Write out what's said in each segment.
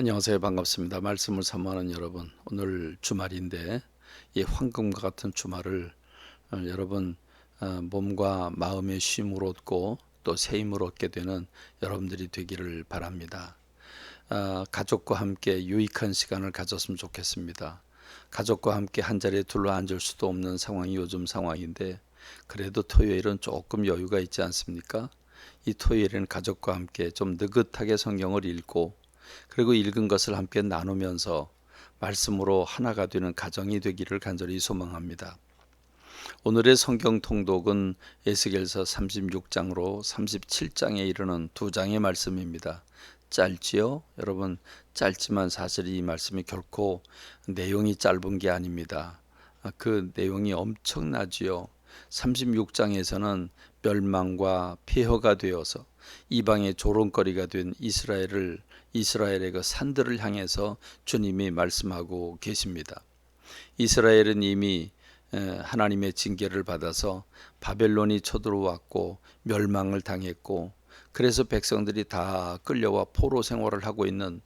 안녕하세요. 반갑습니다. 말씀을 사모하는 여러분, 오늘 주말인데 이 황금과 같은 주말을 여러분 몸과 마음의 쉼을 얻고 또 새 힘을 얻게 되는 여러분들이 되기를 바랍니다. 가족과 함께 유익한 시간을 가졌으면 좋겠습니다. 가족과 함께 한 자리에 둘러 앉을 수도 없는 상황이 요즘 상황인데 그래도 토요일은 조금 여유가 있지 않습니까? 이 토요일에는 가족과 함께 좀 느긋하게 성경을 읽고 그리고 읽은 것을 함께 나누면서 말씀으로 하나가 되는 가정이 되기를 간절히 소망합니다. 오늘의 성경 통독은 에스겔서 36장으로 37장에 이르는 두 장의 말씀입니다. 짧지요? 여러분, 짧지만 사실 이 말씀이 결코 내용이 짧은 게 아닙니다. 그 내용이 엄청나지요. 36장에서는 멸망과 폐허가 되어서 이방의 조롱거리가 된 이스라엘의 그 산들을 향해서 주님이 말씀하고 계십니다. 이스라엘은 이미 하나님의 징계를 받아서 바벨론이 쳐들어왔고 멸망을 당했고, 그래서 백성들이 다 끌려와 포로 생활을 하고 있는,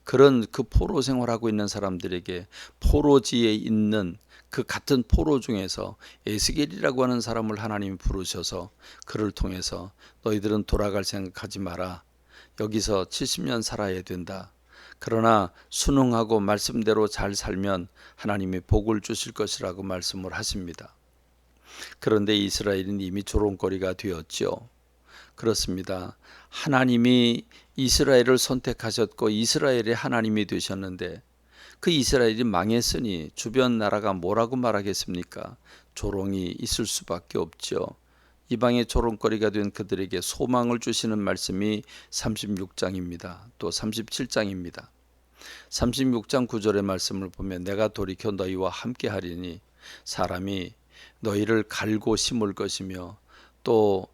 그런 그 포로 생활하고 있는 사람들에게 포로지에 있는 그 같은 포로 중에서 에스겔이라고 하는 사람을 하나님이 부르셔서 그를 통해서 너희들은 돌아갈 생각하지 마라. 여기서 70년 살아야 된다. 그러나 순응하고 말씀대로 잘 살면 하나님이 복을 주실 것이라고 말씀을 하십니다. 그런데 이스라엘은 이미 조롱거리가 되었죠. 그렇습니다. 하나님이 이스라엘을 선택하셨고 이스라엘의 하나님이 되셨는데 그 이스라엘이 망했으니 주변 나라가 뭐라고 말하겠습니까? 조롱이 있을 수밖에 없죠. 이방의 조롱거리가 된 그들에게 소망을 주시는 말씀이 36장입니다. 또 37장입니다. 36장 9절의 말씀을 보면 내가 돌이켜 너희와 함께 하리니 사람이 너희를 갈고 심을 것이며 또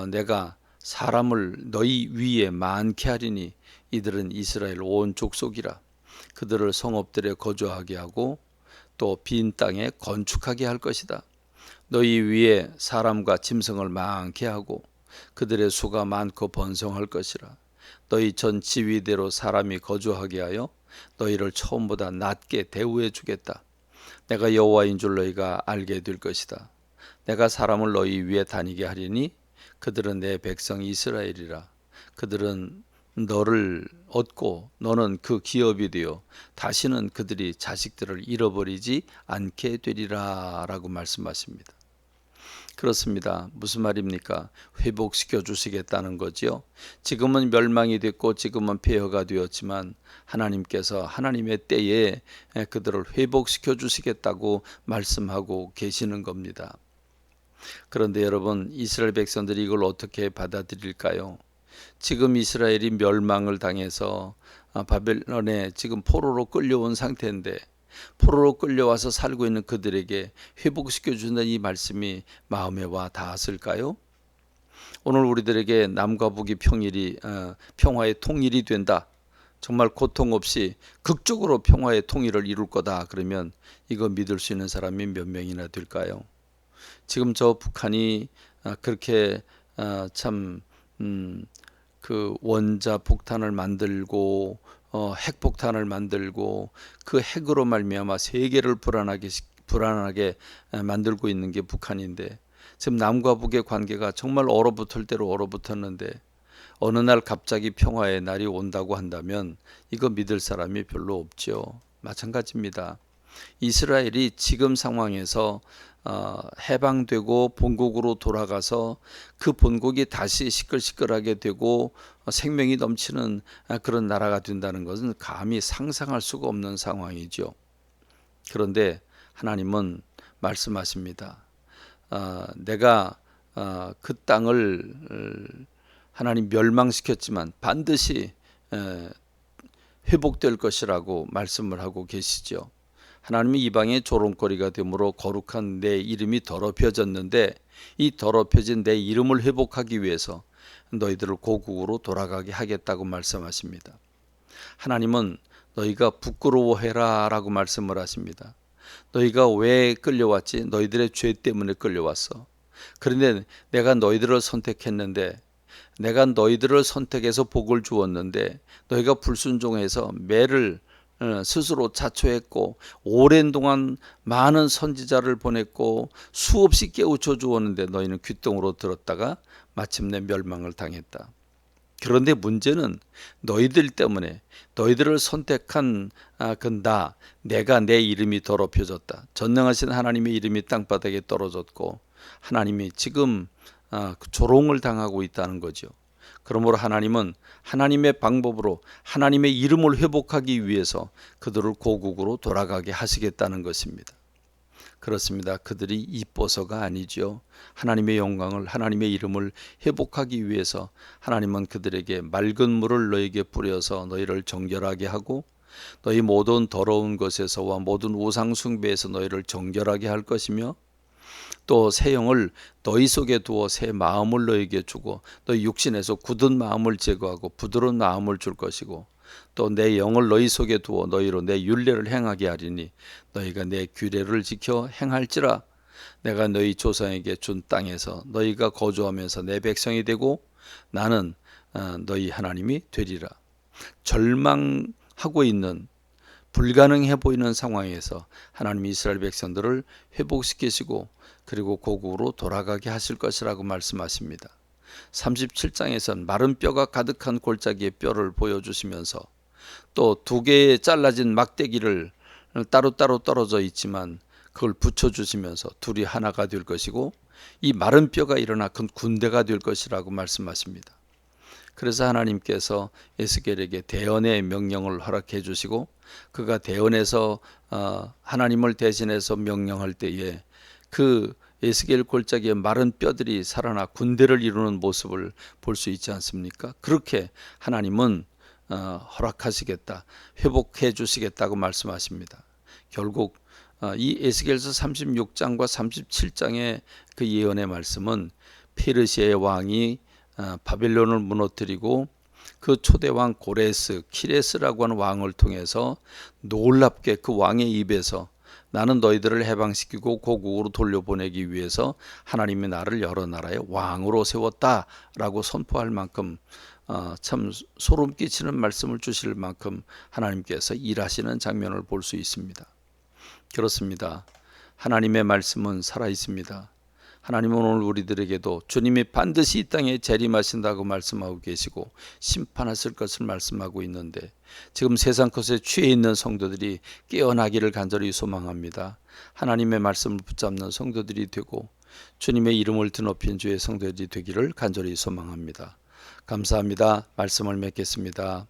내가 사람을 너희 위에 많게 하리니 이들은 이스라엘 온 족속이라. 그들을 성읍들에 거주하게 하고 또 빈 땅에 건축하게 할 것이다. 너희 위에 사람과 짐승을 많게 하고 그들의 수가 많고 번성할 것이라. 너희 전 지위대로 사람이 거주하게 하여 너희를 처음보다 낮게 대우해 주겠다. 내가 여호와인 줄 너희가 알게 될 것이다. 내가 사람을 너희 위에 다니게 하리니 그들은 내 백성 이스라엘이라. 그들은 너를 얻고 너는 그 기업이 되어 다시는 그들이 자식들을 잃어버리지 않게 되리라 라고 말씀하십니다. 그렇습니다. 무슨 말입니까? 회복시켜 주시겠다는 거지요. 지금은 멸망이 됐고 지금은 폐허가 되었지만 하나님께서 하나님의 때에 그들을 회복시켜 주시겠다고 말씀하고 계시는 겁니다. 그런데 여러분, 이스라엘 백성들이 이걸 어떻게 받아들일까요? 지금 이스라엘이 멸망을 당해서 바벨론에 지금 포로로 끌려온 상태인데 포로로 끌려와서 살고 있는 그들에게 회복시켜 준다는 이 말씀이 마음에 와 닿았을까요? 오늘 우리들에게 남과 북이 평화의 통일이 된다. 정말 고통 없이 극적으로 평화의 통일을 이룰 거다. 그러면 이거 믿을 수 있는 사람이 몇 명이나 될까요? 지금 저 북한이 그렇게 참 그 원자 폭탄을 만들고 핵폭탄을 만들고 그 핵으로 말미암아 세계를 불안하게 만들고 있는 게 북한인데, 지금 남과 북의 관계가 정말 얼어붙을 대로 얼어붙었는데 어느 날 갑자기 평화의 날이 온다고 한다면 이거 믿을 사람이 별로 없죠. 마찬가지입니다. 이스라엘이 지금 상황에서 해방되고 본국으로 돌아가서 그 본국이 다시 시끌시끌하게 되고 생명이 넘치는 그런 나라가 된다는 것은 감히 상상할 수가 없는 상황이죠. 그런데 하나님은 말씀하십니다. 내가 그 땅을 하나님 멸망시켰지만 반드시 회복될 것이라고 말씀을 하고 계시죠. 하나님이 이방의 조롱거리가 되므로 거룩한 내 이름이 더럽혀졌는데 이 더럽혀진 내 이름을 회복하기 위해서 너희들을 고국으로 돌아가게 하겠다고 말씀하십니다. 하나님은 너희가 부끄러워해라 라고 말씀을 하십니다. 너희가 왜 끌려왔지? 너희들의 죄 때문에 끌려왔어. 그런데 내가 너희들을 선택했는데 내가 너희들을 선택해서 복을 주었는데 너희가 불순종해서 매를 스스로 자초했고 오랜 동안 많은 선지자를 보냈고 수없이 깨우쳐 주었는데 너희는 귓등으로 들었다가 마침내 멸망을 당했다. 그런데 문제는 너희들 때문에 너희들을 선택한 내가 내 이름이 더럽혀졌다. 전능하신 하나님의 이름이 땅바닥에 떨어졌고 하나님이 지금 조롱을 당하고 있다는 거죠. 그러므로 하나님은 하나님의 방법으로 하나님의 이름을 회복하기 위해서 그들을 고국으로 돌아가게 하시겠다는 것입니다. 그렇습니다. 그들이 이뻐서가 아니죠. 하나님의 영광을, 하나님의 이름을 회복하기 위해서 하나님은 그들에게 맑은 물을 너에게 뿌려서 너희를 정결하게 하고 너희 모든 더러운 것에서와 모든 우상 숭배에서 너희를 정결하게 할 것이며 또 새 영을 너희 속에 두어 새 마음을 너희에게 주고 너희 육신에서 굳은 마음을 제거하고 부드러운 마음을 줄 것이고 또 내 영을 너희 속에 두어 너희로 내 율례를 행하게 하리니 너희가 내 규례를 지켜 행할지라. 내가 너희 조상에게 준 땅에서 너희가 거주하면서 내 백성이 되고 나는 너희 하나님이 되리라. 절망하고 있는 불가능해 보이는 상황에서 하나님이 이스라엘 백성들을 회복시키시고 그리고 고국으로 돌아가게 하실 것이라고 말씀하십니다. 37장에선 마른 뼈가 가득한 골짜기의 뼈를 보여주시면서 또 두 개의 잘라진 막대기를 따로따로 떨어져 있지만 그걸 붙여주시면서 둘이 하나가 될 것이고 이 마른 뼈가 일어나 큰 군대가 될 것이라고 말씀하십니다. 그래서 하나님께서 에스겔에게 대언의 명령을 허락해 주시고 그가 대언에서 하나님을 대신해서 명령할 때에 그 에스겔 골짜기의 마른 뼈들이 살아나 군대를 이루는 모습을 볼 수 있지 않습니까? 그렇게 하나님은 허락하시겠다, 회복해 주시겠다고 말씀하십니다. 결국 이 에스겔서 36장과 37장의 그 예언의 말씀은 페르시아의 왕이 바벨론을 무너뜨리고 그 초대왕 고레스, 키레스라고 하는 왕을 통해서 놀랍게 그 왕의 입에서 나는 너희들을 해방시키고 고국으로 돌려보내기 위해서 하나님이 나를 여러 나라의 왕으로 세웠다라고 선포할 만큼 참 소름 끼치는 말씀을 주실 만큼 하나님께서 일하시는 장면을 볼 수 있습니다. 그렇습니다. 하나님의 말씀은 살아 있습니다. 하나님은 오늘 우리들에게도 주님이 반드시 이 땅에 재림하신다고 말씀하고 계시고 심판하실 것을 말씀하고 있는데 지금 세상 것에 취해 있는 성도들이 깨어나기를 간절히 소망합니다. 하나님의 말씀을 붙잡는 성도들이 되고 주님의 이름을 드높인 주의 성도들이 되기를 간절히 소망합니다. 감사합니다. 말씀을 맺겠습니다.